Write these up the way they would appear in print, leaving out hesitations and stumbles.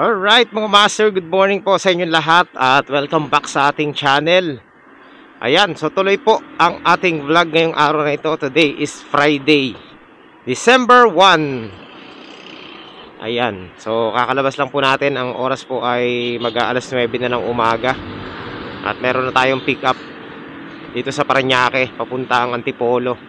Alright mga master, good morning po sa inyo lahat at welcome back sa ating channel. Ayan, so tuloy po ang ating vlog ngayong araw na ito. Today is Friday, December 1. Ayan, so kakalabas lang po natin. Ang oras po ay mag-aalas 9 na ng umaga. At meron na tayong pick up dito sa Parañaque, papunta ang Antipolo.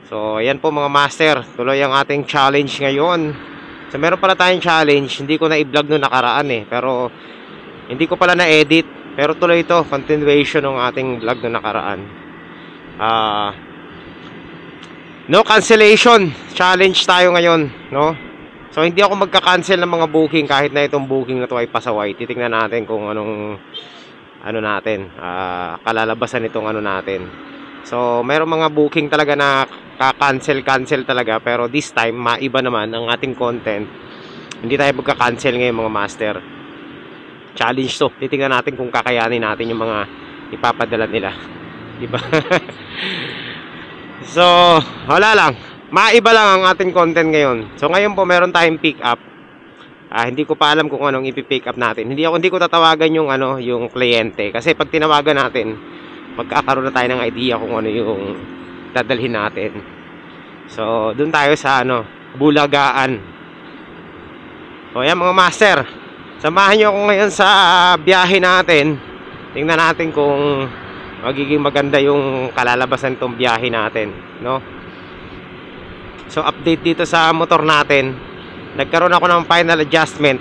So ayan po mga master, tuloy ang ating challenge ngayon. So meron pala tayong challenge, hindi ko na i-vlog noong nakaraan pero hindi ko pala na-edit, pero tuloy ito, continuation ng ating vlog noong nakaraan. No cancellation challenge tayo ngayon, no? So hindi ako magka-cancel ng mga booking kahit na itong booking na to ay pasaway. Titingnan natin kung anong kalalabasan itong natin. So merong mga booking talaga na cancel talaga, pero this time maiba naman ang ating content. Hindi tayo magka-cancel ngayon mga master. Challenge to. Titingnan natin kung kakayanin natin yung mga ipapadala nila, di ba? So wala lang, maiba lang ang ating content ngayon. So ngayon po meron tayong pick up. Hindi ko pa alam kung anong ipi-pick up natin. Hindi ko tatawagan yung yung kliyente, kasi pag tinawagan natin magkakaroon na tayo ng idea kung ano yung dadalhin natin. So doon tayo sa bulagaan. So ayan mga master, samahan nyo ako ngayon sa biyahe natin. Tingnan natin kung magiging maganda yung kalalabasan tong biyahe natin, no? So update dito sa motor natin, nagkaroon ako ng final adjustment.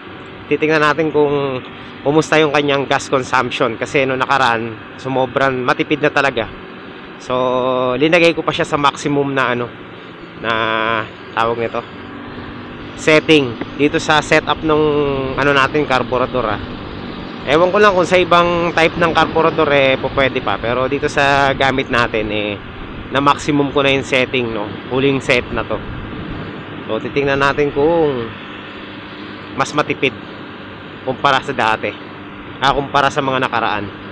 Titingnan natin kung kumusta yung kanyang gas consumption, kasi no nakaraan sumobran, matipid na talaga. So linagay ko pa siya sa maximum na na tawag nito, setting dito sa setup nung natin carburetor. Ewan ko lang kung sa ibang type ng carburetor pwede pa, pero dito sa gamit natin na maximum ko na yung setting, no, huling set na to. So titingnan natin kung mas matipid kumpara sa dati, kumpara sa mga nakaraan.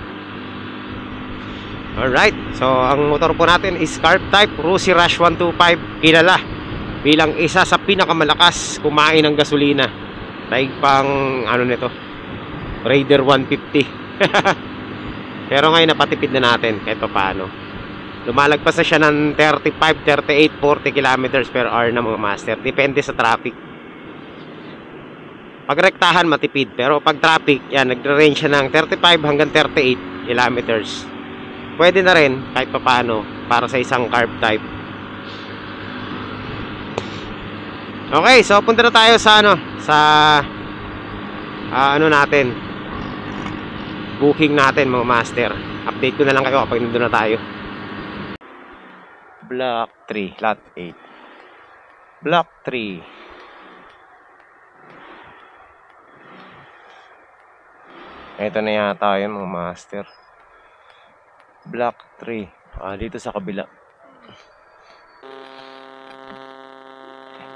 Alright, so ang motor po natin is carb type Rusi Rush 125, kilala bilang isa sa pinakamalakas kumain ng gasolina. Daig pang nito, Raider 150. Pero ngayon napatipid na natin kahit paano. Lumalagpas na siya ng 35, 38, 40 kilometers per hour na mga master. Depende sa traffic. Pag rektahan matipid, pero pag traffic, yan, nagre-range siya ng 35 hanggang 38 kilometers. Pwede na rin kahit paano para sa isang carb type. Okay, so punta na tayo sa natin, booking natin mga master. Update ko na lang kayo kapag nandun na tayo. Block 3, lot 8. Block 3. Ito na yata yun mga master. Block 3. Dito sa kabila.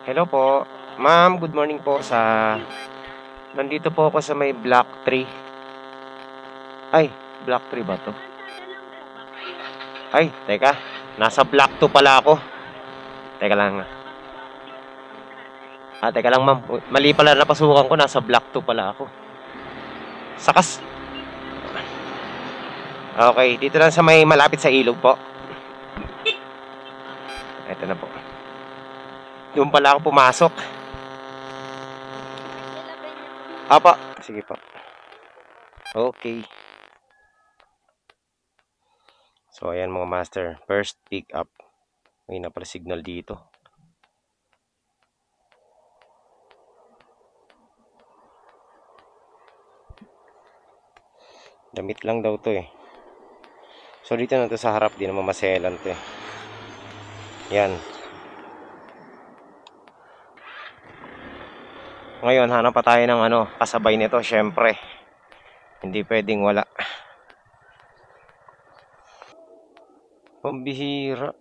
Hello po, ma'am, good morning po. Nandito po ako sa may block 3. Ay, block 3 ba to? Ay, teka, nasa block 2 pala ako. Teka lang. Teka lang ma'am, mali pala, napasukan ko, nasa block 2 pala ako. Sakas. Okay, dito lang sa may malapit sa ilog po. Ito na po. Doon pala ako pumasok. Apa, sige po. Okay. So ayan mga master, first pick up. May na pala signal dito. Damit lang daw to So dito na to sa harap, di naman maselan to Yan. Ngayon hanap pa tayo ng kasabay nito, syempre. Hindi pwedeng wala. Pambihira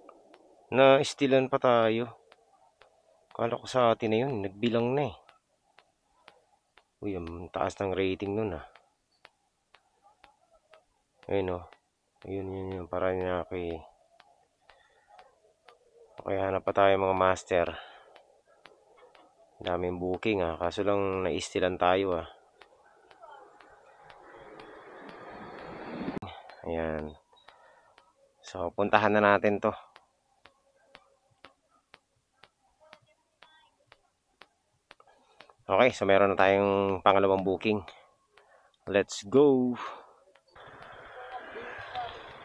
na istilan pa tayo. Kala ko sa atin na yun, nagbilang na Uy, ang taas ng rating nun Ayun Yun, para niya kay. Okay, hanap pa tayo mga master. Daming booking kaso lang naistilan tayo Ayan. So, puntahan na natin to. Okay, so meron na tayong pangalawang booking. Let's go!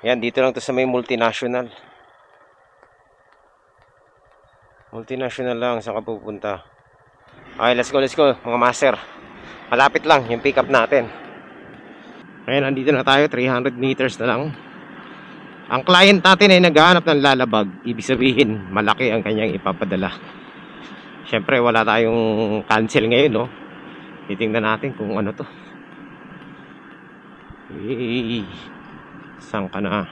Yan, dito lang to sa may multinational. Multinational lang, saan ka pupunta? Okay, let's go, mga master. Malapit lang yung pick up natin. Ngayon, andito na tayo, 300 meters na lang. Ang client natin ay naghahanap ng lalabag. Ibig sabihin, malaki ang kanyang ipapadala. Siyempre, wala tayong cancel ngayon, no? Titingnan natin kung ano to. Hey, saan ka na?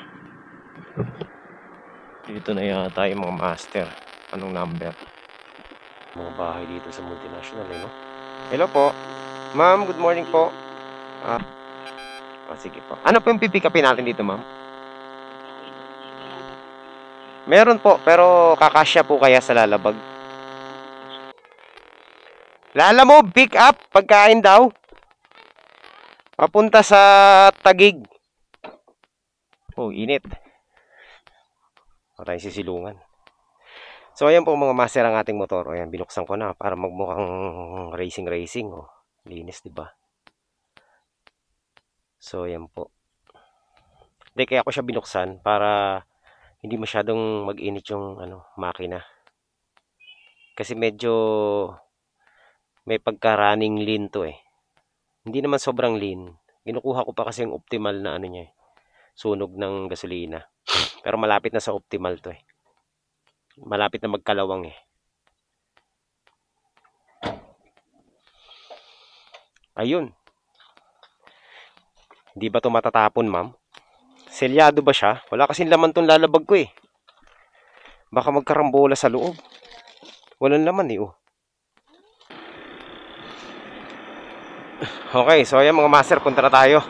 Dito na yata yung mga master. Anong number? Mga bahay dito sa multinational, no? Hello po. Ma'am, good morning po. Sige po. Ano po yung pipick upin natin dito, ma'am? Meron po, pero kakasya po kaya sa lalabag. Lalamove, pick up, pagkain daw. Papunta sa Taguig. Oh, init. Wala tayong sisilungan. So, ayan po mga master ang ating motor. Ayan, binuksan ko na para magmukhang racing. Oh, linis, diba? So, ayan po. Hindi, kaya ako siya binuksan para hindi masyadong mag-init yung makina. Kasi medyo may pagka-running lean to Hindi naman sobrang lean. Kinukuha ko pa kasi yung optimal na niya sunog ng gasolina. Pero malapit na sa optimal to Malapit na magkalawang Ayun. Hindi ba to matatapon, ma'am? Selyado ba siya? Wala kasing laman tong lalabag ko Baka magkarambola sa loob. Walang laman Okay, so ayan mga master, punta na tayo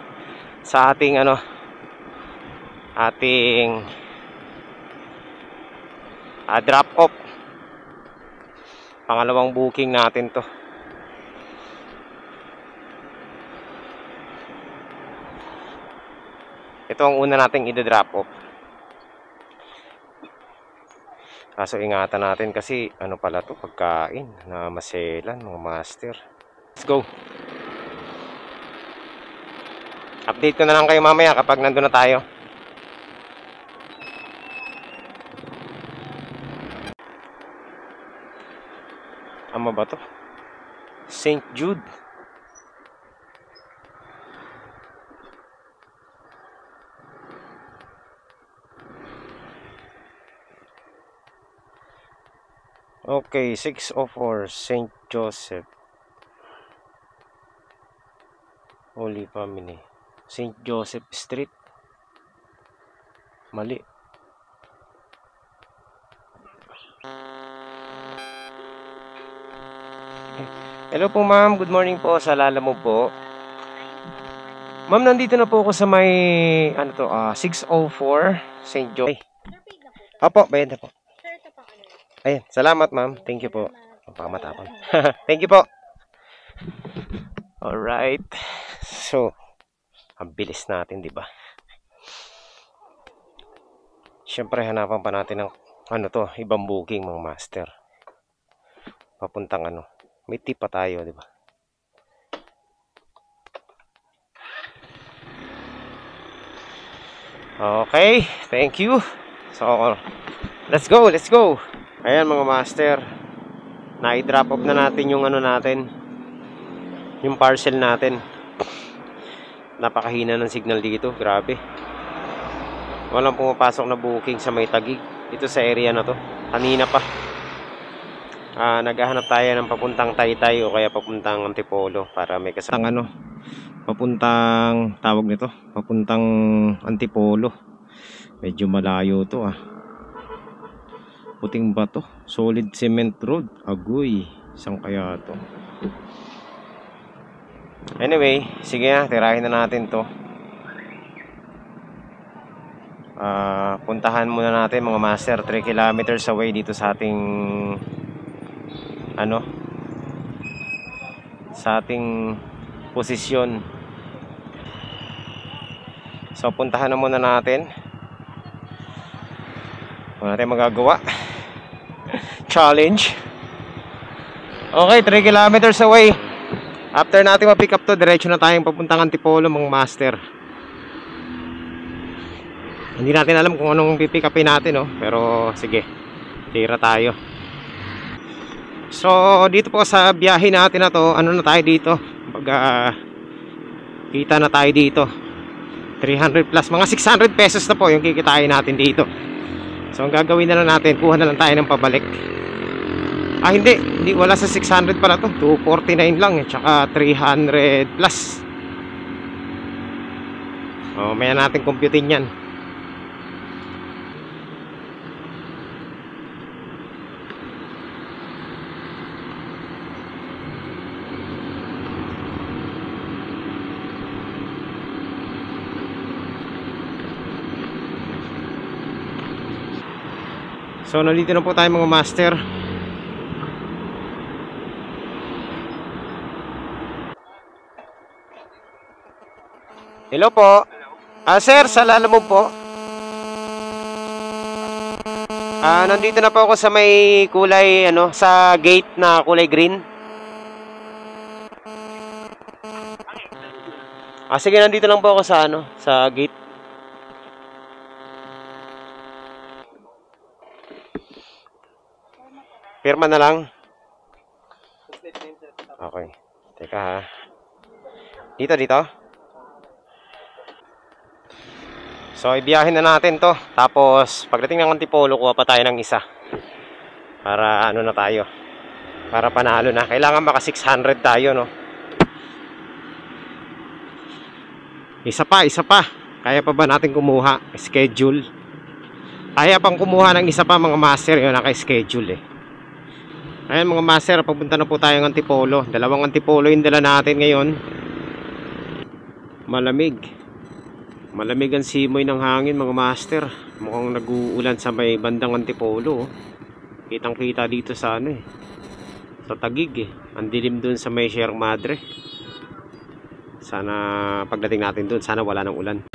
sa ating drop off. Pangalawang booking natin to. Ito ang una nating i-drop off. Kaso ingatan natin kasi pala to, pagkain na maselan mga master. Let's go. Update ko na lang kayo mamaya kapag nandun na tayo. Ama ba to? St. Jude. Okay, 604 St. Joseph Holy Family. St. Joseph Street. Mali. Hello po ma'am, good morning po sa Lalamove po. Ma'am, nandito na po ako sa may 604 St. Joseph. Opo, bayad na po. Ayun, salamat ma'am. Thank you po. Pamatapon. Thank you po. Alright. So, ang bilis natin, di ba? Siyempre, hanapan pa natin ng ibang booking mga master. Papuntang may tip pa tayo, di ba? Okay, thank you. So, let's go. Ayan mga master. Na-drop off na natin yung yung parcel natin. Napakahina ng signal dito, grabe. Walang pumapasok na booking sa may Taguig. Dito sa area na to. Kanina pa. Naghahanap tayo ng papuntang Taytay o kaya papuntang Antipolo para may kasama papuntang tawag nito, papuntang Antipolo. Medyo malayo to Puting bato, solid cement road. Agoy, saan kaya to? Anyway, sige na, tirahin na natin to. Puntahan muna natin mga master, 3 kilometers away dito sa ating sa ating posisyon. So puntahan na muna natin. Wala tayong magagawa. Challenge. Okay, 3 kilometers away. After natin ma-pick up to, diretso na tayong papuntang Antipolo, mga master. Hindi natin alam kung anong pipick upin natin, no? Pero sige, tira tayo. So dito po sa biyahe natin na to, ano na tayo dito? Kita na tayo dito 300 plus, mga 600 pesos na po yung kikitain natin dito. So ang gagawin na lang natin, kuha na lang tayo ng pabalik. Hindi wala sa 600 pala to, 249 lang eh, tsaka 300 plus. Maya natin computein yan. So nandito na po tayo mga master. Hello po. Sir, sa Lalamove po. Nandito na po ako sa may kulay sa gate na kulay green. Sige, nandito lang po ako sa sa gate. Pirma na lang. Okay. Teka ha. Dito. So, ibiyahin na natin to. Tapos, pagdating ng Antipolo, kuha pa tayo ng isa. Para na tayo. Para panalo na. Kailangan maka 600 tayo, no? Isa pa. Kaya pa ba natin kumuha? Schedule. Kaya pang kumuha ng isa pa, mga master. Yun, naka-schedule eh. Ayan mga master, papunta na po tayo ng Antipolo. Dalawang Antipolo yung dala natin ngayon. Malamig ang simoy ng hangin mga master. Mukhang nag-uulan sa may bandang Antipolo. Kitang kita dito sa sa Taguig eh. Ang dilim dun sa may Sierra Madre. Sana pagdating natin dun, sana wala ng ulan.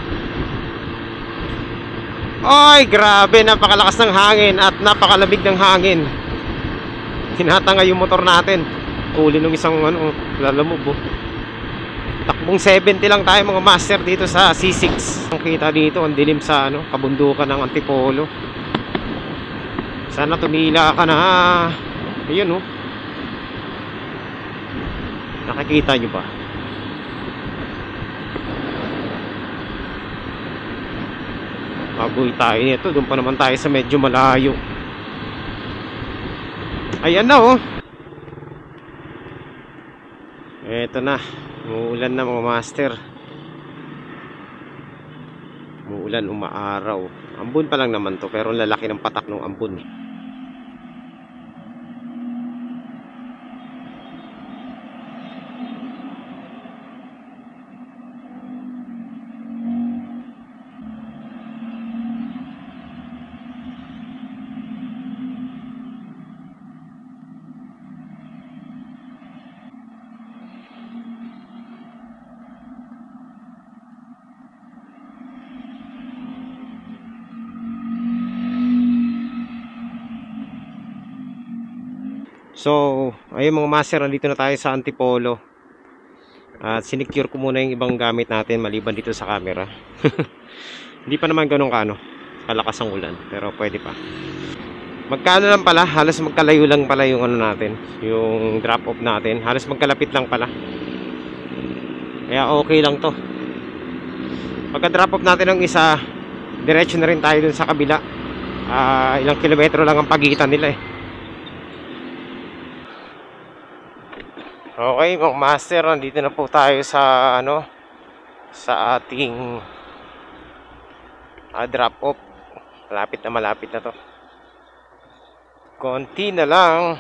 Oy, grabe, napakalakas ng hangin at napakalamig ng hangin. Hinatanga yung motor natin. Uli nung isang Lalamove. Takbong 70 lang tayo mga master dito sa C6. Ang kita dito, ang dilim sa kabundukan ng Antipolo. Sana tumila ka na. Ayun nakikita nyo ba? Bagoy tayo nito. Doon pa naman tayo sa medyo malayo. Ayan na Eto na. Umuulan na mga master. Umuulan, umaaraw. Ambon pa lang naman to, pero lalaki ng patak ng ambon. So, ayun mga master, nandito na tayo sa Antipolo. At sinecure ko muna yung ibang gamit natin maliban dito sa camera. Hindi pa naman ganun kalakas ang ulan, pero pwede pa. Magkano lang pala, halos magkalayo lang pala yung natin, yung drop off natin. Halos magkalapit lang pala. Kaya okay lang to. Pagka drop off natin ng isa, diretso na rin tayo dun sa kabila. Ilang kilometro lang ang pagitan nila eh. Okay mga master, nandito na po tayo sa sa ating drop off. Malapit na to. Konti na lang.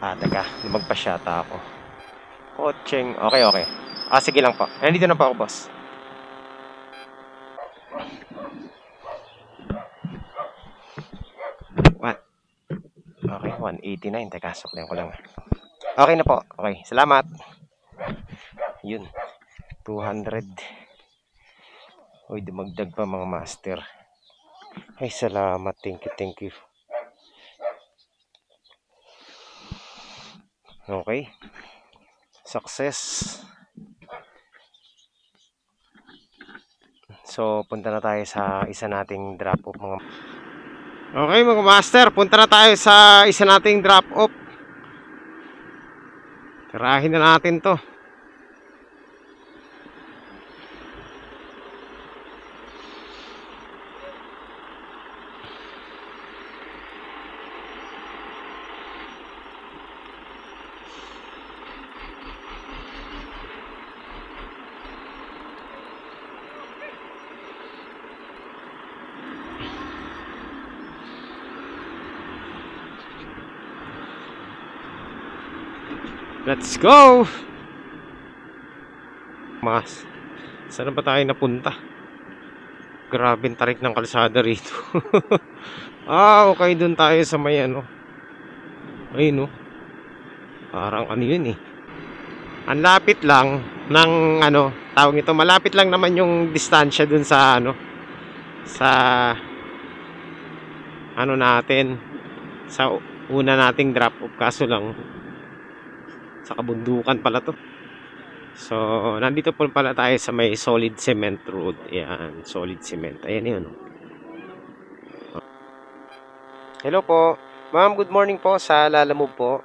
Teka, lumagpas yata ako. Kotseng, okay. Sige lang po. Nandito na po ako, boss. What? Okay, 189. Teka, suklihan ko lang. Okay na po. Okay, salamat. Yun. 200. Uy, dumagdag pa mga master. Ay, salamat. Thank you. Okay. Success. So, punta na tayo sa isa nating drop-off mga... Okay mga master, punta na tayo sa isa nating drop-off. Tirahin na natin to. Let's go! Mas, saan ba tayo napunta? Grabe ang tarik ng kalsada rito. Okay, dun tayo sa may ano. Ayun, no? Parang ano yun eh. Ang lapit lang ng ano, tawag ito, malapit lang naman yung distansya dun sa ano, sa ano natin, sa una nating drop off. Kaso lang, sa kabundukan pala to. So, nandito po pala tayo sa may solid cement road. Ayan, solid cement. Ayan yun. Hello po. Ma'am, good morning po sa Lalamove po.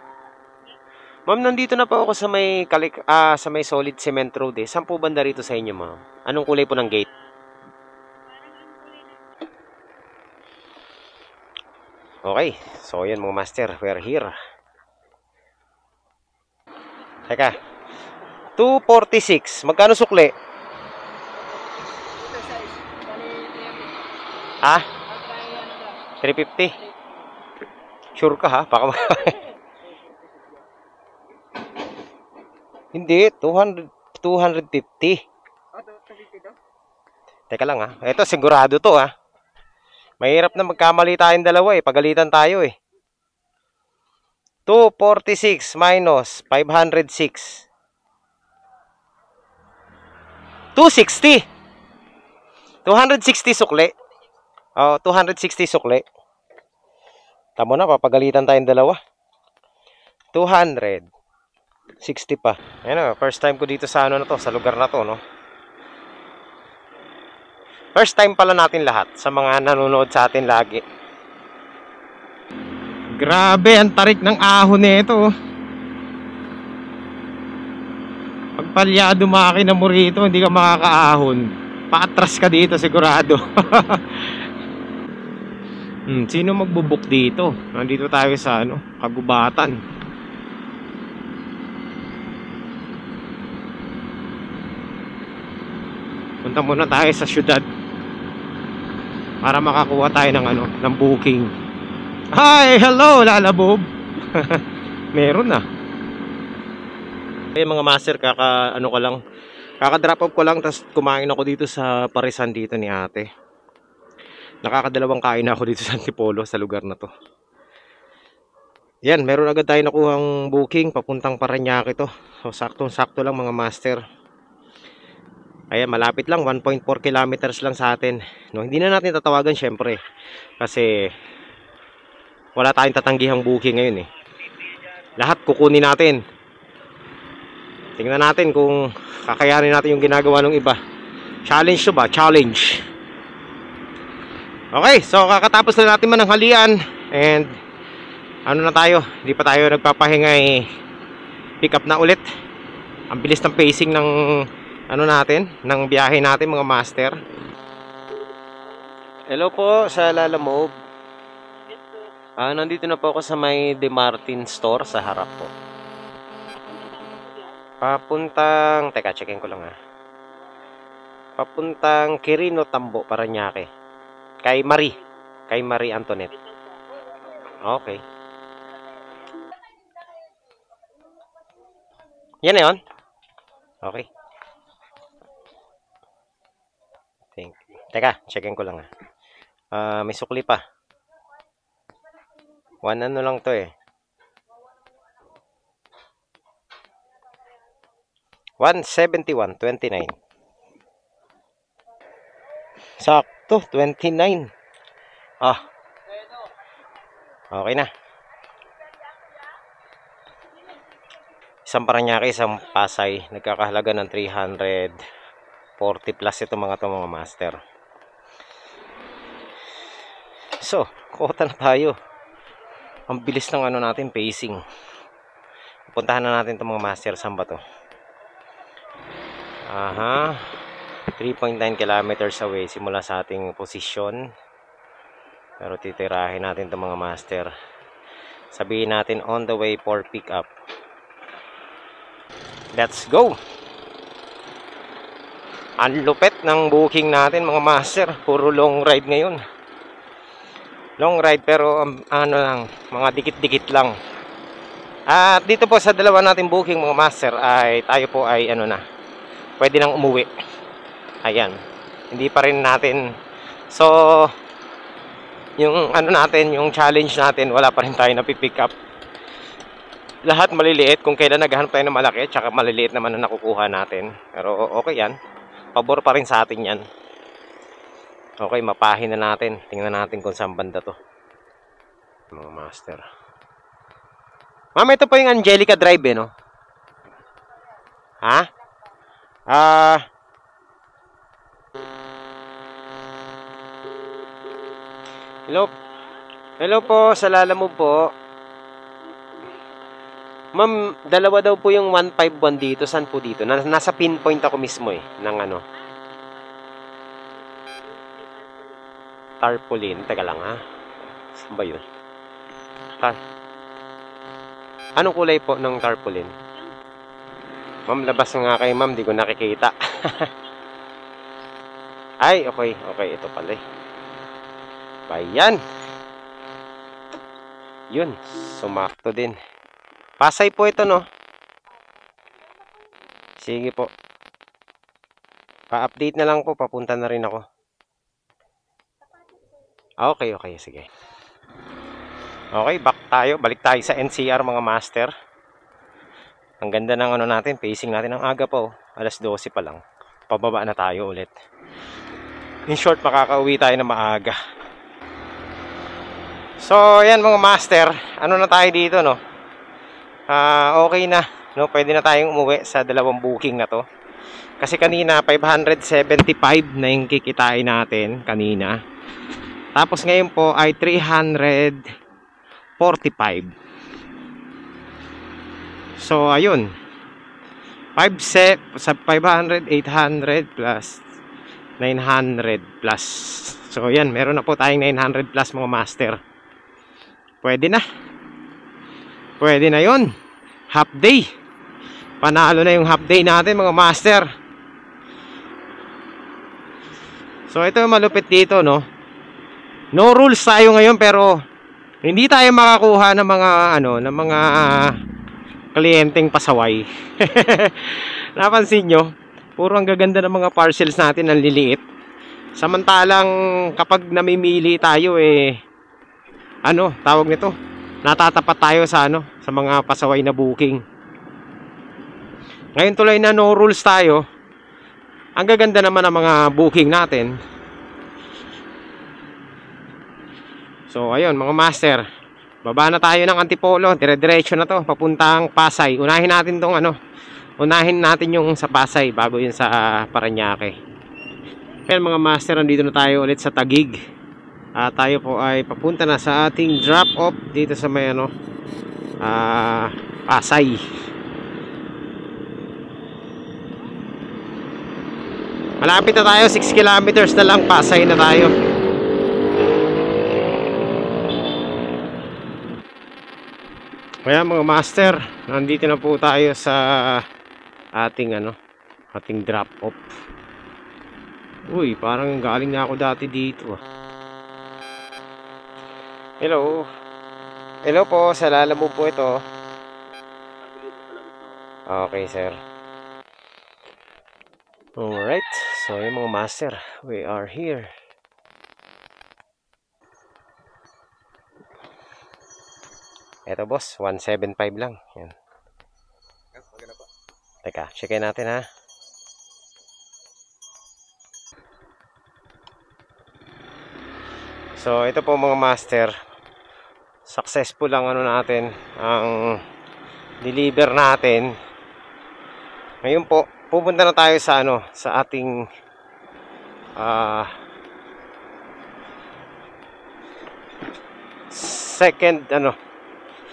Ma'am, nandito na po ako sa may sa may solid cement road eh. Saan po banda rito sa inyo, ma'am? Anong kulay po ng gate? Okay. So, ayan mga master, we're here. Teka. 246. Magkano sukli? Ah? 350. Sure ka ha? Baka hindi, 250. Teka lang ha. Ito sigurado to ha. Mahirap na magkamali tayong dalawa eh. Pagalitan tayo eh. 246 minus 506. 260. 260 sukli. Oh, 260 sukli. Tamo na, papagalitan tayong dalawa. 260 pa. Ayun, first time ko dito sa ano na to, sa lugar na to, no. First time pala natin lahat sa mga nanonood sa atin lagi. Grabe, ang tarik ng ahon nito. Pag palyado makina mo rito, hindi ka makakaahon. Paatras ka dito sigurado. Sino magbubuk dito? Nandito tayo sa ano, Kagubatan. Punta muna tayo sa syudad para makakuha tayo ng ano, ng booking. Hi, hello, Lalamove. Meron na. Okay, mga master, kaka-drop off ko lang, tapos kumain ako dito sa Parisan dito ni ate. Nakakadalawang kain ako dito sa Antipolo, sa lugar na to. Yan, meron agad tayo nakuhang booking papuntang Parañaque to. So, saktong-sakto lang mga master. Ayan, malapit lang, 1.4 kilometers lang sa atin. No, hindi na natin tatawagan syempre. Kasi wala tayong tatanggihang booking ngayon eh. Lahat kukunin natin. Tingnan natin kung kakayanin natin yung ginagawa ng iba. Challenge to ba? Challenge. Okay, so kakatapos na natin mananghalian. And ano na tayo? Hindi pa tayo nagpapahinga eh. Pick up na ulit. Ang bilis ng pacing ng ano natin, ng biyahe natin mga master. Hello po sa Lalamove. Nandito na po ako sa may De Martin store sa harap po. Papuntang, teka, checkin ko lang ha. Papuntang Quirino Tambo, Parañaque. Kay Marie Antoinette. Okay. Yan na yun? Okay. Teka, checkin ko lang may sukli pa. One ano lang to eh. 171.29. Sakto, 29. Ah, okay na. Isang Paranaque, isang Pasay. Nagkakahalaga ng 340 plus ito mga master. So, kota na tayo. Ang bilis ng ano natin, pacing. Puntahan na natin itong mga master. Saan ba to? Aha. 3.9 kilometers away simula sa ating posisyon. Pero titirahin natin itong mga master. Sabihin natin on the way for pick up. Let's go! Ang lupet ng booking natin mga master. Puro long ride ngayon. Long ride pero ano lang, mga dikit-dikit lang. At dito po sa dalawa nating booking mga master ay tayo po ay ano na, pwede nang umuwi. Ayan. Hindi pa rin natin. So, yung ano natin, yung challenge natin, wala pa rin tayo na pick up. Lahat maliliit kung kailan naghahanap tayo ng malaki, tsaka maliliit naman na nakukuha natin. Pero okay yan. Pabor pa rin sa atin yan. Okay, mapahin na natin. Tingnan natin kung saan banda to. Mga master. Ma'am, ito po yung Angelica Drive eh, no? Ha? Hello. Hello po, sa Lalamove po. Ma'am, dalawa daw po yung 151 dito. Saan po dito? Nasa pinpoint ako mismo eh, ng ano. Tarpaulin. Teka lang ha. Saan ba yun? Anong kulay po ng tarpaulin? Ma'am, labas nga kayo ma'am. Di ko nakikita. Ay, okay. Okay, ito pala eh. Bayan. Yun. Sumakto din. Pasay po ito, no? Sige po. Pa-update na lang po. Papunta na rin ako. Okay, okay. Sige. Okay, back tayo. Balik tayo sa NCR mga master. Ang ganda ng ano natin. Pacing natin. Ang aga po. Alas 12 pa lang. Pababa na tayo ulit. In short, makakauwi tayo na maaga. So, yan mga master. Ano na tayo dito, no? Okay na. No? Pwede na tayong umuwi sa dalawang booking na to. Kasi kanina, 575 na yung kikitain natin. Kanina. Tapos ngayon po ay 345. So, ayun. 500, 800 plus 900 plus. So, yan. Meron na po tayong 900 plus mga master. Pwede na. Pwede na yun. Half day. Panalo na yung half day natin mga master. So, ito yung malupit dito, no? No rules tayo ngayon pero hindi tayo makakuha ng mga ano, ng mga kliyenteng pasaway. Napansin nyo? Puro ang gaganda ng mga parcels natin ang liliit. Samantalang kapag namimili tayo ano, tawag nito? Natatapat tayo sa ano, sa mga pasaway na booking. Ngayon tuloy na no rules tayo. Ang gaganda naman ng mga booking natin. So ayun mga master, baba na tayo ng Antipolo, dire-diretso na to papuntang Pasay. Unahin natin tong ano, unahin natin yung sa Pasay bago yun sa Paranaque. Ayan mga master, nandito na tayo ulit sa Taguig. Tayo po ay papunta na sa ating drop off dito sa may ano, Pasay. Malapit na tayo, 6 kilometers na lang, Pasay na tayo. Kaya mga master, nandito na po tayo sa ating ano, ating drop off. Uy, parang galing na ako dati dito. Hello. Hello po, sa Lalamove po ito. Okay, sir. Alright. So, yung mga master, we are here. Eto, boss. 175 lang. Yan. Teka, checkin natin ha. So, ito po mga master. Successful ang ano natin, ang deliver natin. Ngayon po, pupunta na tayo sa ano, sa ating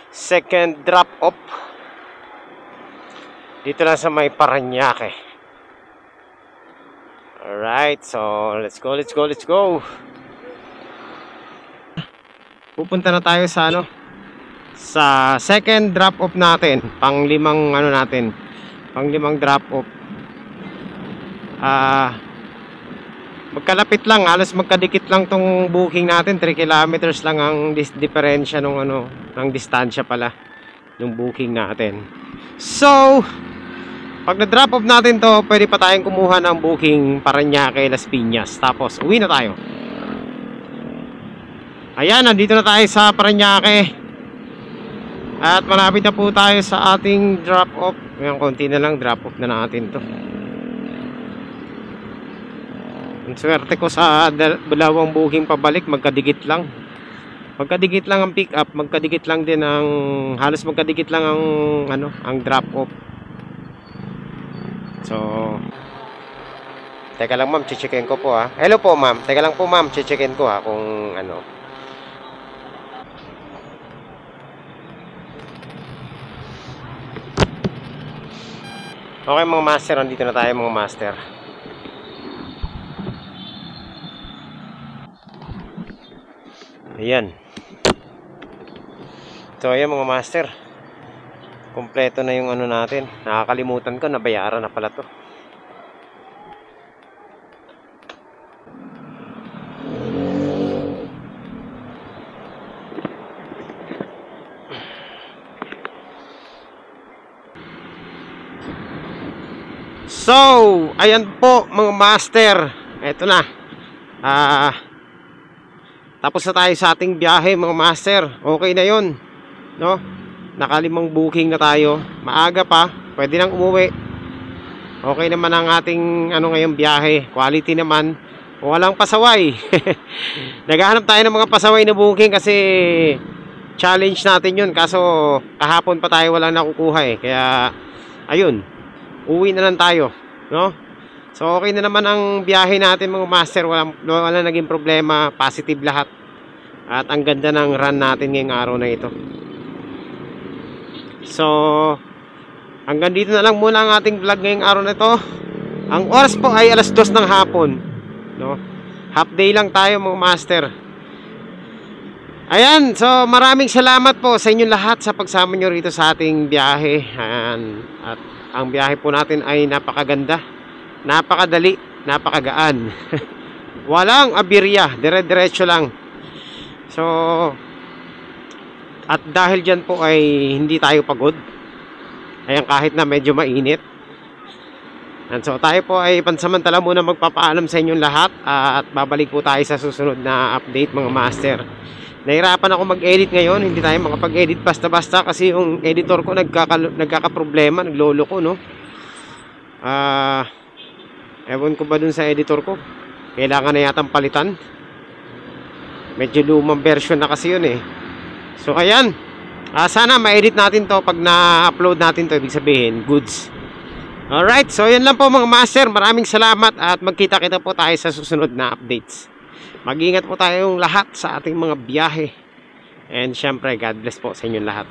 second drop off dito lang sa may Parañaque. Alright, so let's go. Pupunta na tayo sa ano, sa second drop off natin, pang-limang ano natin, pang-limang drop off. Magkalapit lang, halos magkadikit lang tong booking natin. 3 kilometers lang ang diferensya nung ano, ng distansya pala yung booking natin. So, pag na-drop off natin to, pwede pa tayong kumuha ng booking Parañaque, Las Piñas. Tapos, uwi na tayo. Ayan, nandito na tayo sa Parañaque. At malapit na po tayo sa ating drop off. Ayan, konti na lang, drop off na natin to. Ang swerte ko sa dalawang booking pabalik, magkadikit lang. Magkadikit lang ang pick up, magkadikit lang din ang, halos magkadikit lang ang ano, ang drop off. So, teka lang ma'am, chichikin ko po ha. Hello po ma'am, teka lang po ma'am, chichikin ko ha kung ano. Okay mga master, nandito na tayo mga master. Ayan. So ayan mga master, kompleto na yung ano natin. Nakakalimutan ko, nabayaran na pala to. So, ayan po mga master. Eto na. Tapos na tayo sa ating biyahe mga master. Okay na yun, no? Nakalimang booking na tayo. Maaga pa, pwede nang umuwi. Okay naman ang ating ano ngayong biyahe. Quality naman. Walang pasaway. Naghahanap tayo ng mga pasaway na booking kasi challenge natin yun. Kaso kahapon pa tayo walang nakukuha eh. Kaya ayun, uwi na lang tayo, no? So okay na naman ang biyahe natin mga master. Walang naging problema. Positive lahat. At ang ganda ng run natin ngayong araw na ito. So hanggang dito na lang muna ang ating vlog ngayong araw na ito. Ang oras po ay 2:00 ng hapon, no? Half day lang tayo mga master. Ayan, so maraming salamat po sa inyong lahat sa pagsama nyo rito sa ating biyahe. At ang biyahe po natin ay napakaganda, napakadali, napakagaan. Walang abirya, dire-diretso lang. So, at dahil dyan po ay hindi tayo pagod. Ayan, kahit na medyo mainit. And so tayo po ay pansamantala muna magpapaalam sa inyong lahat. At babalik po tayo sa susunod na update mga master. Nahirapan ako mag-edit ngayon. Hindi tayo makapag-edit basta-basta kasi yung editor ko nagkakaproblema, naglolo ko, no? Ewan ko ba dun sa editor ko, kailangan na yatang palitan. Medyo lumang version na kasi yun eh. So ayan, sana ma-edit natin to. Pag na-upload natin to, ibig sabihin goods. Alright, so yan lang po mga master. Maraming salamat at magkita-kita po tayo sa susunod na updates. Mag-ingat po tayong lahat sa ating mga biyahe. And syempre, God bless po sa inyong lahat.